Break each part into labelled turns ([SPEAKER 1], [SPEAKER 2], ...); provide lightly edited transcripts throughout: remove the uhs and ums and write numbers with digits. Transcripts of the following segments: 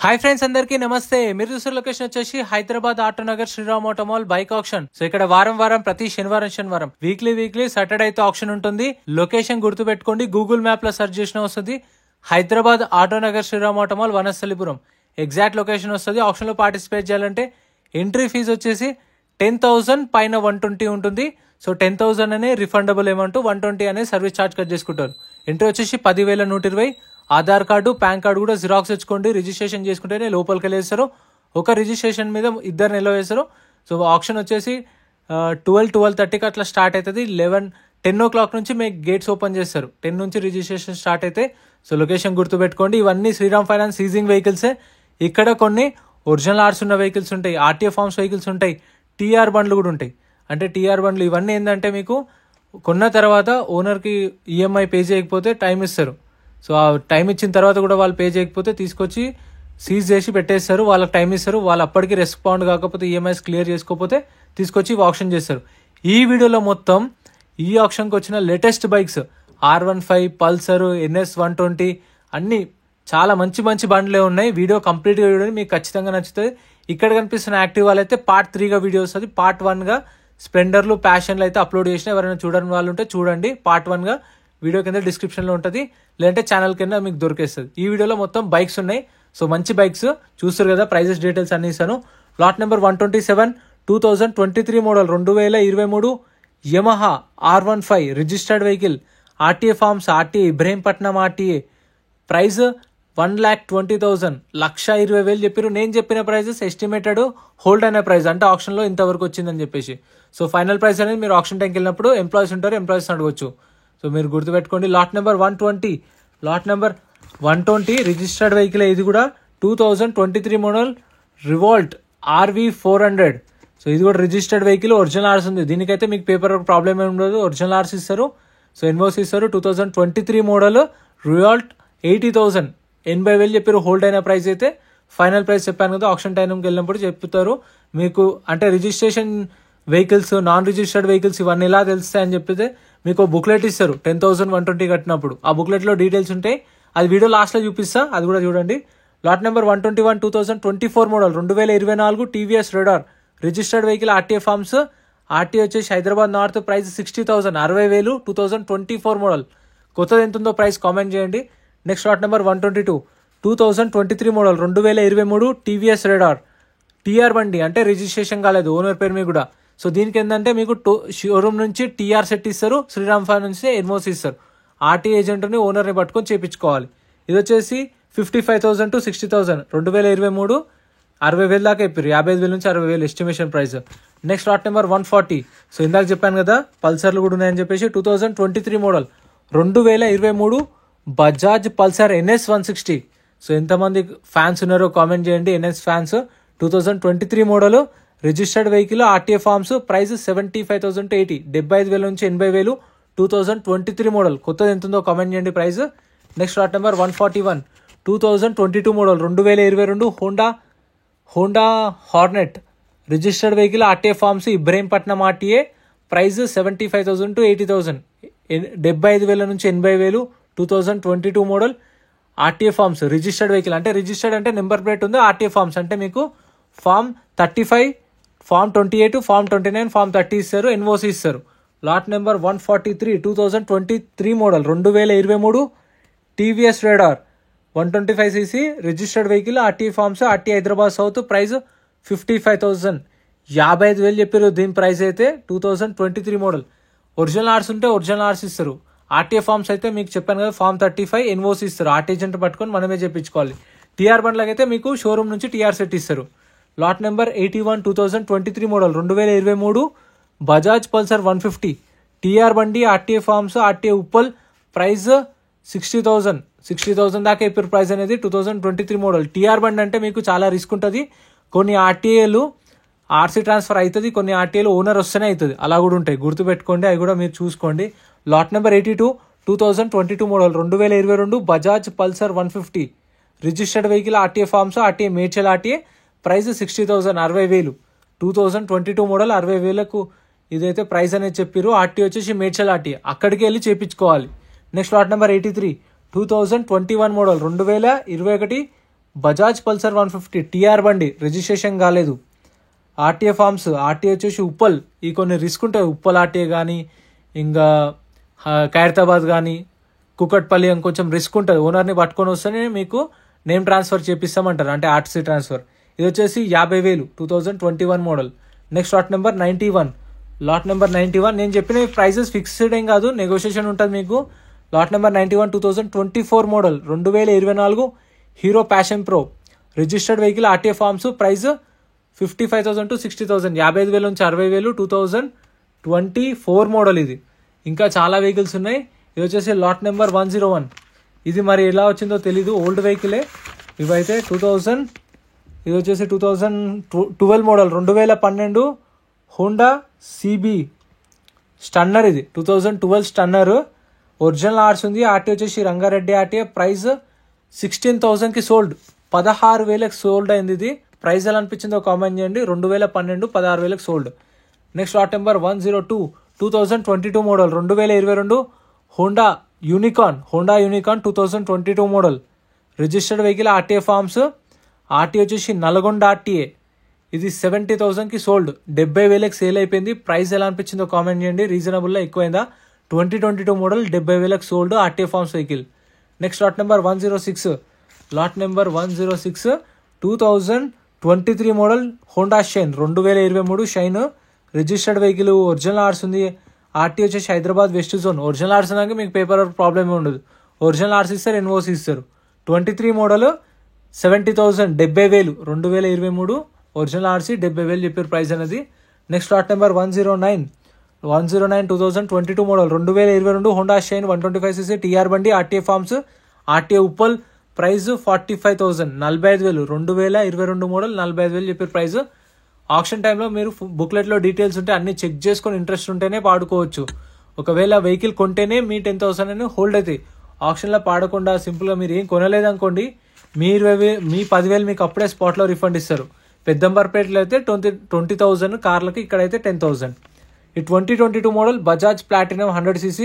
[SPEAKER 1] Hi friends, అందరికీ నమస్తే. మీరు చూసిన లొకేషన్ వచ్చేసి Hyderabad Autonagar Shriram Automall bike auction. So ఇక్కడ వారం ప్రతి శనివారం వీక్లీ సాటర్డే అయితే ఆక్షన్ ఉంటుంది. లొకేషన్ గుర్తు పెట్టుకోండి, గూగుల్ మ్యాప్ లో సెర్చ్ చేసిన వస్తుంది. హైదరాబాద్ ఆటోనగర్ శ్రీరామ్ ఆటోమాల్ వనస్థలిపురం ఎగ్జాక్ట్ లొకేషన్ వస్తుంది. ఆక్షన్ లో పార్టిసిపేట్ చేయాలంటే ఎంట్రీ ఫీజు వచ్చేసి 10,000 పైన 120 ఉంటుంది. సో 10,000 అనే రిఫండబుల్ అమౌంట్, 120 అనే సర్వీస్ ఛార్జ్ కట్ చేసుకుంటారు. ఎంట్రీ వచ్చేసి 10,120. ఆధార్ కార్డు, పాన్ కార్డు కూడా జిరాక్స్ తెచ్చుకోండి. రిజిస్ట్రేషన్ చేసుకుంటేనే లోపలికి వెళ్ళేస్తారు. ఒక రిజిస్ట్రేషన్ మీద ఇద్దరు నిల్వ వేస్తారు. సో ఆప్షన్ వచ్చేసి 12:30కి అట్లా స్టార్ట్ అవుతుంది. 10 o'clock నుంచి మీకు గేట్స్ ఓపెన్ చేస్తారు. 10 నుంచి రిజిస్ట్రేషన్ స్టార్ట్ అయితే. సో లొకేషన్ గుర్తుపెట్టుకోండి. ఇవన్నీ శ్రీరామ్ ఫైనాన్స్ సీజింగ్ వెహికల్సే. ఇక్కడ కొన్ని ఒరిజినల్ ఆర్స్ ఉన్న వెహికల్స్ ఉంటాయి, ఆర్టీఏ ఫార్మ్స్ వెహికల్స్ ఉంటాయి, టీఆర్ బండ్లు కూడా ఉంటాయి. అంటే టీఆర్ బండ్లు ఇవన్నీ ఏంటంటే మీకు కొన్న తర్వాత ఓనర్కి ఈఎంఐ పే చేయకపోతే టైం ఇస్తారు. సో ఆ టైం ఇచ్చిన తర్వాత కూడా వాళ్ళు పే చేయకపోతే తీసుకొచ్చి సీజ్ చేసి పెట్టేస్తారు. వాళ్ళకి టైం ఇస్తారు. వాళ్ళు అప్పటికి రెస్పాండ్ కాకపోతే, ఈఎంఐస్ క్లియర్ చేసుకోకపోతే తీసుకొచ్చి ఆప్షన్ చేస్తారు. ఈ వీడియోలో మొత్తం ఈ ఆప్షన్కి వచ్చిన latest bikes R15, Pulsar, NS 120 అన్ని చాలా మంచి బండ్లే ఉన్నాయి. వీడియో కంప్లీట్గా వీడియో మీకు ఖచ్చితంగా నచ్చుతుంది. ఇక్కడ కనిపిస్తున్న యాక్టివ్ అయితే పార్ట్ 3గా వీడియో వస్తుంది. పార్ట్ 1గా స్ప్లెండర్లు, ప్యాషన్లు అయితే అప్లోడ్ చేసిన. ఎవరైనా చూడని వాళ్ళు ఉంటే చూడండి. పార్ట్ 1గా వీడియో కింద డిస్క్రిప్షన్లో ఉంటుంది, లేదంటే ఛానల్ కింద మీకు దొరికేస్తుంది. ఈ వీడియోలో మొత్తం బైక్స్ ఉన్నాయి. సో మంచి బైక్స్ చూస్తారు కదా, ప్రైజెస్ డీటెయిల్స్ అన్ని ఇస్తాను. Lot number 127, 2023 model 2023 Yamaha R15 registered vehicle, RTA forms, RTA Ibrahimpatnam RTA. Price 1,20,000, 1,20,000 చెప్పారు. నేను చెప్పిన ప్రైజెస్ ఎస్టిమేటెడ్ హోల్డ్ అయిన ప్రైస్, అంటే ఆప్షన్లో ఇంతవరకు వచ్చిందని చెప్పేసి. సో ఫైనల్ ప్రైస్ అనేది మీరు ఆప్షన్ టైంకి వెళ్ళినప్పుడు ఎంప్లాయీస్ ఉంటారు, ఎంప్లాయీస్ అడగొచ్చు. సో మీరు గుర్తుపెట్టుకోండి. Lot number 120 registered vehicle. ఇది కూడా 2023 మోడల్ రివాల్ట్ RV 400. సో ఇది కూడా రిజిస్టర్డ్ వెహికల్, ఒరిజినల్ ఆర్స్ ఉంది. దీనికైతే మీకు పేపర్ ప్రాబ్లమ్ ఏమి ఉండదు, ఒరిజినల్ ఆర్స్ ఇస్తారు. సో ఎన్ఓసి ఇస్తారు. 2023 మోడల్ రివాల్ట్ 80,000, 80,000 చెప్పారు హోల్డ్ అయిన ప్రైస్. అయితే ఫైనల్ ప్రైస్ చెప్పాను కదా, ఆప్షన్ టైంకి వెళ్ళినప్పుడు చెప్తారు మీకు. అంటే registration vehicles, non registered vehicles ఇవన్నీ ఎలా తెలుస్తాయని చెప్పితే మీకు బుక్లెట్ ఇస్తారు. 10,120 కట్టినప్పుడు ఆ బుక్లెట్లో డీటెయిల్స్ ఉంటాయి. అది వీడియో లాస్ట్లో చూపిస్తా, అది కూడా చూడండి. Lot number 121, 2024 model 2024 TVS Raider registered vehicle, RTA forms, RTA వచ్చేసి హైదరాబాద్ నార్త్. Price 60,000, 60,000, 2024 model. కొత్తది ఎంత ఉందో ప్రైస్ కామెంట్ చేయండి. Next lot number 122, 2023 model 2023 TVS Raider TR బండి, అంటే రిజిస్ట్రేషన్ కాలేదు, ఓనర్ పేరు మీద కూడా. సో దీనికి ఏంటంటే మీకు షోరూమ్ నుంచి టీఆర్ సెట్ ఇస్తారు, శ్రీరామ్ ఫైనాన్స్ నుంచి ఎన్ఓసి ఇస్తారు. ఆర్టీ ఏజెంట్ని, ఓనర్ని పట్టుకొని చేయించుకోవాలి. ఇది వచ్చేసి 55,000 to 60,000, 2023 60,000 దాకా చెప్పారు. 55,000 నుంచి 60,000 estimation price. Next lot number 140. So ఇందాక చెప్పాను కదా పల్సర్లు కూడా ఉన్నాయని చెప్పేసి. 2023 model 2023 Bajaj Pulsar NS 160. So ఎంతమంది ఫ్యాన్స్ ఉన్నారో కామెంట్ చేయండి, NS fans. 2023 model registered vehicle, RTA forms. Price 75,000 to 80, 75,000 నుంచి 80,000. 2023 మోడల్. కొత్తది ఎంత ఉందో కామెంట్ చేయండి price. Next lot number 141, 2022 model 2022 Honda Hornet registered vehicle, RTA forms, Ibrahimpatnam RTA. Price 75,000 to 80,000, 75,000 నుంచి 80,000. 2022 model RTA forms registered vehicle. అంటే registered అంటే number plate ఉంది, RTA forms అంటే మీకు ఫామ్ 35, ఫామ్ 28, ఫామ్ 29, ఫామ్ 30 ఇస్తారు, ఎన్ఓసి ఇస్తారు. Lot number 143, 2023 model 2023 TVS Raider 125cc registered vehicle, RTA forms, RT Hyderabad south. Price 55,000, 55,000 చెప్పారు దీని ప్రైస్ అయితే. 2023 మోడల్. ఒరిజినల్ ఆర్స్ ఉంటే ఒరిజినల్ ఆర్స్ ఇస్తారు. ఆర్టీఏ ఫార్మ్స్ అయితే మీకు చెప్పాను కదా, ఫామ్ 35 ఎన్ఓసి ఇస్తారు. ఆర్టీ ఏజెంట్ పట్టుకొని మనమే చెప్పించుకోవాలి. టీఆర్ బండ్లకి అయితే మీకు షోరూమ్ నుంచి టీఆర్ సెట్ ఇస్తారు. Lot number 81, 2023 model 2023 Bajaj Pulsar 150 TR బండి, RTA forms, RTA Uppal. Price 60,000 దాకా చెప్పారు ప్రైస్ అనేది. 2023 మోడల్. టీఆర్ బండి అంటే మీకు చాలా రిస్క్ ఉంటుంది. కొన్ని ఆర్టీఏలు ఆర్సీ ట్రాన్స్ఫర్ అవుతుంది, కొన్ని ఆర్టీఏలు ఓనర్ వస్తేనే అవుతుంది, అలా కూడా ఉంటాయి. గుర్తుపెట్టుకోండి, అవి కూడా మీరు చూసుకోండి. Lot number 82, 2022 model 2022 Bajaj Pulsar 150 registered vehicle, RTA forms, RTA Medchal RTA. Price 60,000, 60,000. 2022 model 60,000కు ఇదైతే ప్రైస్ అనేది చెప్పారు. ఆర్టీ వచ్చేసి మేడ్చల్ ఆర్టీ, అక్కడికి వెళ్ళి చేయించుకోవాలి. Next lot number 83, 2021 model 2021 Bajaj Pulsar 150 TR బండి, రిజిస్ట్రేషన్ కాలేదు. ఆర్టీఏ ఫార్మ్స్, ఆర్టీఏ వచ్చేసి ఉప్పల్, ఈ కొన్ని రిస్క్ ఉంటాయి. ఉప్పల్ ఆర్టీఏ కానీ ఇంకా ఖైరతాబాద్ కానీ కుకట్పల్లి అని కొంచెం రిస్క్ ఉంటుంది. ఓనర్ని పట్టుకొని వస్తేనే మీకు నేమ్ ట్రాన్స్ఫర్ చేపిస్తామంటారు, అంటే ఆర్టీసీ ట్రాన్స్ఫర్. ఇది వచ్చేసి 50,000 2021 model. Next lot number 91. Lot number 91 నేను చెప్పిన ప్రైజెస్ ఫిక్స్డ్ ఏం కాదు, నెగోషియేషన్ ఉంటుంది మీకు. Lot number 91 2024 model 2024 Hero Passion Pro, registered vehicle, RTA forms, price 55,000 to 60,000, 55,000 నుంచి 60,000, 2024 మోడల్. ఇది ఇంకా చాలా వెహికల్స్ ఉన్నాయి. ఇది వచ్చేసి లాట్ నెంబర్ 101. ఇది మరి ఎలా వచ్చిందో తెలీదు, ఓల్డ్ వెహికలే ఇవైతే. ఇది వచ్చేసి 2012 మోడల్, 2012 హోండా సిబి స్టన్నర్. ఇది 2012 స్టన్నర్, ఒరిజినల్ ఆర్స్ ఉంది. ఆర్టీ వచ్చేసి రంగారెడ్డి ఆర్టీఏ, ప్రైస్ 16,000కి సోల్డ్, 16,000కి సోల్డ్ అయింది. ఇది ప్రైస్ ఎలా అనిపించిందో కామెంట్ చేయండి. 2012 16,000కి sold. Next lot number 102 2022 model, 2022 Honda unicorn 2022 model, registered vehicle, RTA forms. RT వచ్చేసి నల్గొండ ఆర్టీఏ. ఇది 70,000కి సోల్డ్, 70,000కి సేల్ అయిపోయింది. ప్రైస్ ఎలా అనిపించిందో కామెంట్ చేయండి. రీజనబుల్లో ఎక్కువైందా? 2022 మోడల్, 70,000కి sold, RTA forms vehicle. Next lot number 106. Lot number 106 2023 model Honda shine, 2023 Shine, registered vehicle, original ఆర్స్ ఉంది. ఆర్టీ వచ్చేసి హైదరాబాద్ వెస్ట్ జోన్. ఒరిజినల్ ఆర్స్ అన్నాక మీకు పేపర్ వర్క్ ప్రాబ్లమ్ ఉండదు. ఒరిజినల్ ఆర్స్ ఇస్తారు, ఎన్ఓసి ఇస్తారు. 23 మోడల్ 70,000, 70,000, 2023 ఒరిజినల్ ఆర్సీ, 70,000 చెప్పారు ప్రైస్ అనేది. Next lot number 109 2022 model, 2022 Honda Shine 125cc TR బండి, RTA forms, RTA Uppal, price 45,000, 45,000, 2022 model, 45,000 చెప్పారు ప్రైస్. ఆప్షన్ టైంలో మీరు బుక్లెట్లో డీటెయిల్స్ ఉంటే అన్ని చెక్ చేసుకొని ఇంట్రెస్ట్ ఉంటేనే పాడుకోవచ్చు. ఒకవేళ వెహికల్ కొంటేనే మీ 10,000 అని హోల్డ్ అవుతాయి. ఆప్షన్లో పాడకుండా సింపుల్గా మీరు ఏం కొనలేదనుకోండి, మీ 10,000 మీకు అప్పుడే స్పాట్లో రిఫండ్ ఇస్తారు. పెద్దంబర్పేటలో అయితే 20,000 కార్లకి, ఇక్కడైతే 10,000. ఈ 2022 model Bajaj platinum 100cc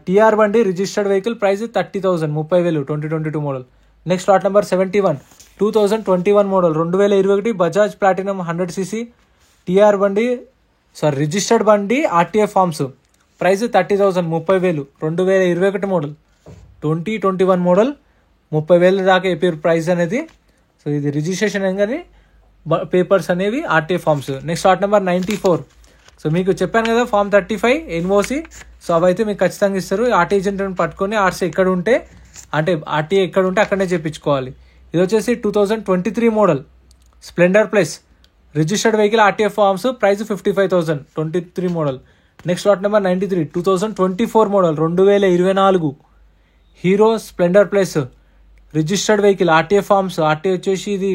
[SPEAKER 1] TR బండి, registered vehicle, price 30,000, 30,000, 2022 model. Next lot number 71 2021 model, 2021 Bajaj platinum 100cc TR బండి, రిజిస్టర్డ్ బండి, RTA forms, price 30,000, 30,000, 2021 model, 2021 model, 30,000 దాకా చెప్పారు ప్రైస్ అనేది. సో ఇది రిజిస్ట్రేషన్ కానీ పేపర్స్ అనేవి RTA forms. Next lot number 94. So మీకు చెప్పాను కదా ఫామ్ 35 ఎన్ఓసి, సో అవైతే మీకు ఖచ్చితంగా ఇస్తారు. ఆర్టీఏ ఏజెంట్ని పట్టుకొని ఆర్సీ ఎక్కడ ఉంటే, అంటే ఆర్టీఏ ఎక్కడ ఉంటే అక్కడనే చేయించుకోవాలి. ఇది వచ్చేసి 2023 model Splendor plus, registered vehicle, RTA forms, price 55,000, 23 model. Next lot number 93 2024 model, 2024 Hero Splendor plus, registered vehicle, RTA forms, RTA వచ్చేసి ఇది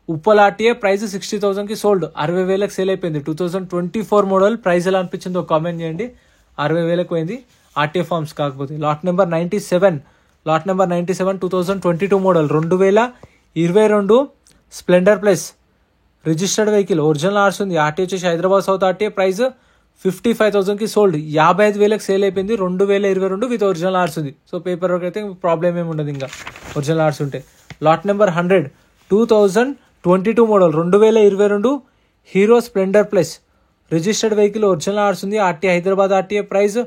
[SPEAKER 1] ఉప్పల్ ఆర్టీఏ, ప్రైస్ 60,000కి సోల్డ్, 60,000కి సేల్ అయిపోయింది. 2024 మోడల్, ప్రైస్ ఎలా అనిపించిందో కామెంట్ చేయండి. 60,000కి పోయింది ఆర్టీఏ ఫార్మ్స్ కాకపోతే. Lot number 97 2022 model, 2022 Splendor plus, registered vehicle, original ఆర్స్ ఉంది. ఆర్టీ వచ్చేసి హైదరాబాద్ సౌత్ ఆర్టీఏ, ప్రైస్ 55,000కి సోల్డ్, 55,000కి సేల్ అయిపోయింది. 2022 విత్ ఒరిజినల్ ఆర్స్ ఉంది. సో పేపర్ వర్క్ అయితే ప్రాబ్లం ఏమి ఉండదు ఇంకా ఒరిజినల్ ఆర్స్ ఉంటే. Lot number 100 2022 model, 2022 Hero Splendor plus, registered vehicle, original ఆర్స్ ఉంది. RTA Hyderabad RTA, price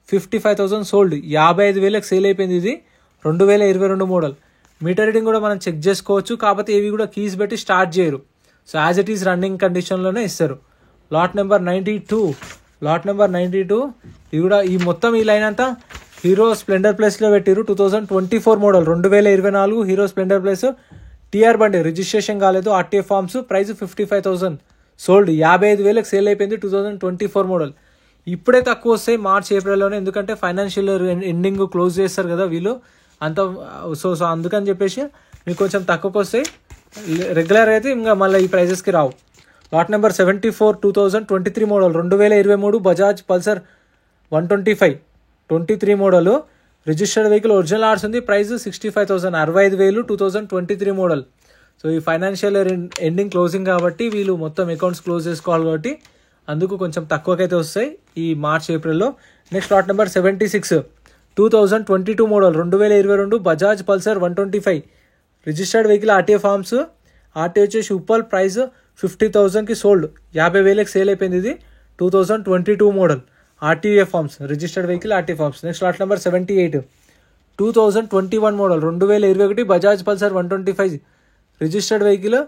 [SPEAKER 1] 55,000 sold, 55,000కి సేల్ అయిపోయింది. ఇది 2022 మోడల్. మీటర్ రీడింగ్ కూడా మనం చెక్ చేసుకోవచ్చు, కాకపోతే ఇవి కూడా కీస్ పెట్టి స్టార్ట్ చేయరు. So as it is running కండిషన్లోనే ఇస్తారు. లాట్ నెంబర్ 92 ఇది కూడా ఈ మొత్తం ఈ లైన్ అంతా హీరో స్ప్లెండర్ ప్లస్లో పెట్టారు. 2024 model, 2024 Hero Splendor plus TR బండి, రిజిస్ట్రేషన్ కాలేదు, ఆర్టీఏ ఫార్మ్స్, ప్రైస్ 55,000 సోల్డ్, 55,000కి సేల్ అయిపోయింది. 2024 మోడల్. ఇప్పుడే తక్కువ వస్తాయి మార్చ్ ఏప్రిల్లోనే, ఎందుకంటే ఫైనాన్షియల్ ఎండింగ్ క్లోజ్ చేస్తారు కదా వీళ్ళు అంత. సో అందుకని చెప్పేసి మీకు కొంచెం తక్కువకి వస్తాయి. రెగ్యులర్ అయితే ఇంకా మళ్ళీ ఈ ప్రైజెస్కి రావు. Lot number 74 2023 model, 2023 Bajaj Pulsar 125 23 model, registered vehicle, original ఆర్స్ ఉంది. Price 65,000, 65,000, 2023 model. సో ఈ ఫైనాన్షియల్ ఎండింగ్ క్లోజింగ్ కాబట్టి వీళ్ళు మొత్తం అకౌంట్స్ క్లోజ్ చేసుకోవాలి కాబట్టి అందుకు కొంచెం తక్కువకైతే వస్తాయి ఈ మార్చ్ ఏప్రిల్లో. Next lot number 76 2022 model, 2022 Bajaj Pulsar 125 registered vehicle RTA forms. RTA వచ్చేసి ఉప్పల్, ప్రైస్ 50,000కి సోల్డ్, 50,000కి సేల్ అయిపోయింది. ఇది 2022 model RTA forms, registered vehicle RTA forms. Next lot number 78, 2021 model, 2021 Bajaj Pulsar 125 registered vehicle,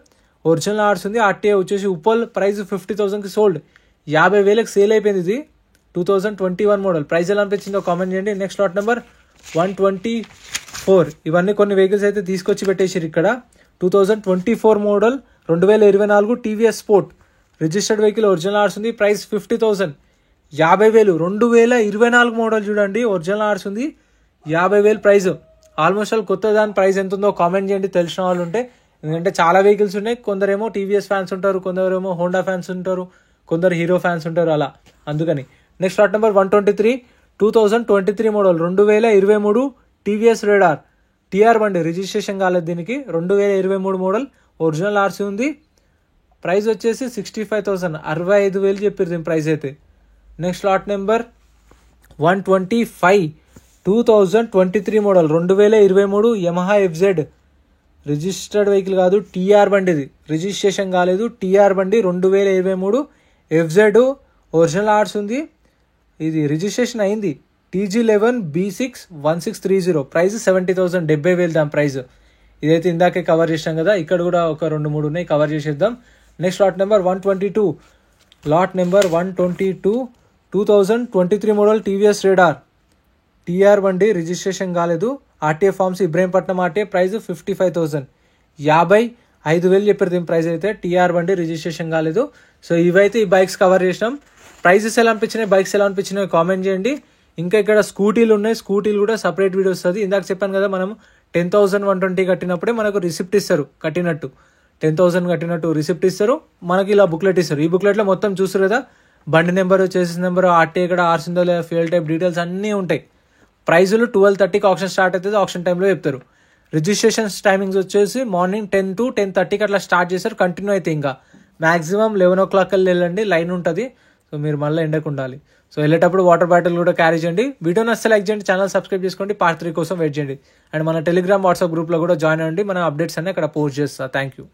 [SPEAKER 1] original ఆర్ట్స్ ఉంది. ఆర్టీఏ వచ్చేసి ఉప్పల్, ప్రైస్ 50,000కి సోల్డ్, 50,000కి సేల్ అయిపోయింది. ఇది 2021 మోడల్. ప్రైస్ ఎలా అనిపించిందో కామెంట్ చేయండి. నెక్స్ట్ లాట్ నెంబర్ 124, ఇవన్నీ కొన్ని వెహికల్స్ అయితే తీసుకొచ్చి పెట్టేసారు ఇక్కడ. 2024 model, 2024 TVS sport, registered vehicle, original ఆర్ట్స్ ఉంది. ప్రైస్ 50,000, 50,000. 2024 మోడల్ చూడండి, ఒరిజినల్ ఆర్ట్స్ ఉంది, 50,000 ప్రైస్. ఆల్మోస్ట్ ఆల్ కొత్త దాని ప్రైస్ ఎంత ఉందో కామెంట్ చేయండి తెలిసిన వాళ్ళు ఉంటే. ఎందుకంటే చాలా వెహికల్స్ ఉన్నాయి, కొందరేమో టీవీఎస్ ఫ్యాన్స్ ఉంటారు, కొందరేమో హోండా ఫ్యాన్స్ ఉంటారు, కొందరు హీరో ఫ్యాన్స్ ఉంటారు, అలా అందుకని. Next lot number 123, 2023 model, 2023 TVS Raider, TR బండి, రిజిస్ట్రేషన్ కాలేదు దీనికి. 2023 మోడల్, ఒరిజినల్ ఆర్సీ ఉంది. ప్రైస్ వచ్చేసి 65,000, 65,000 చెప్పారు దీని ప్రైస్ అయితే. Next lot number 125, 2023 model, 2023 Yamaha FZ, registered vehicle కాదు, టీఆర్ బండి, ఇది రిజిస్ట్రేషన్ కాలేదు, టీఆర్ బండి, 2023 ఎఫ్జెడ్, ఒరిజినల్ ఆర్ట్స్ ఉంది. ఇది రిజిస్ట్రేషన్ అయింది, TG11 B6 1630, ప్రైస్ 70,000, 70,000 దాని ప్రైస్. ఇదైతే ఇందాకే కవర్ చేసాం కదా, ఇక్కడ కూడా ఒక 2-3 ఉన్నాయి, కవర్ చేసేద్దాం. Next lot number 122, lot number 122, 2023 model TVS Raider, TR బండి, రిజిస్ట్రేషన్ కాలేదు. RTA forms, Ibrahimpatnam RTA, price 55,000, 55,000 చెప్పారు దీని ప్రైస్ అయితే. టీఆర్ బండి, రిజిస్ట్రేషన్ కాలేదు. సో ఇవైతే ఈ బైక్స్ కవర్ చేసినాం. ప్రైజెస్ ఎలా అనిపించినాయి, బైక్స్ ఎలా అనిపించినాయి కామెంట్ చేయండి. ఇంకా ఇక్కడ స్కూటీలు ఉన్నాయి, స్కూటీలు కూడా సపరేట్ వీడియో వస్తుంది. ఇందాక చెప్పాను కదా, మనం 10,120 కట్టినప్పుడే మనకు రిసిప్ట్ ఇస్తారు, కట్టినట్టు 10,000 కట్టినట్టు రిసిప్ట్ ఇస్తారు. మనకి ఇలా బుక్లెట్ ఇస్తారు. ఈ బుక్లెట్లో మొత్తం చూస్తారు కదా, బండి నెంబర్, చేసిన నెంబర్, ఆర్టీఏ ఇక్కడ ఆర్సిందో లేదా, ఫ్యూయల్ టైప్ డీటెయిల్స్ అన్నీ ఉంటాయి. ప్రైజులు 12:30కి ఆప్షన్ స్టార్ట్ అవుతుంది, ఆప్షన్ టైంలో చెప్తారు. రిజిస్ట్రేషన్స్ టైమింగ్స్ వచ్చేసి మార్నింగ్ 10 to 10:30కి అట్లా స్టార్ట్ చేస్తారు, కంటిన్యూ అయితే ఇంకా మాక్సిమం 11 o'clock వెళ్ళండి, లైన్ ఉంటుంది. సో మీరు మళ్ళీ ఎండకు ఉండాలి. సో వెళ్ళేటప్పుడు వాటర్ బాటిల్ కూడా క్యారీ చేయండి. వీడియో నచ్చితే లైక్ చేయండి, ఛానల్ సబ్స్క్రైబ్ చేసుకోండి, పార్ట్ 3 కోసం వెయిట్ చేయండి. అండ్ మన టెలిగ్రామ్, వాట్సాప్ గ్రూప్లో కూడా జాయిన్ అవ్వండి. మన అప్డేట్స్ అన్నీ అక్కడ పోస్ట్ చేస్తా. Thank you.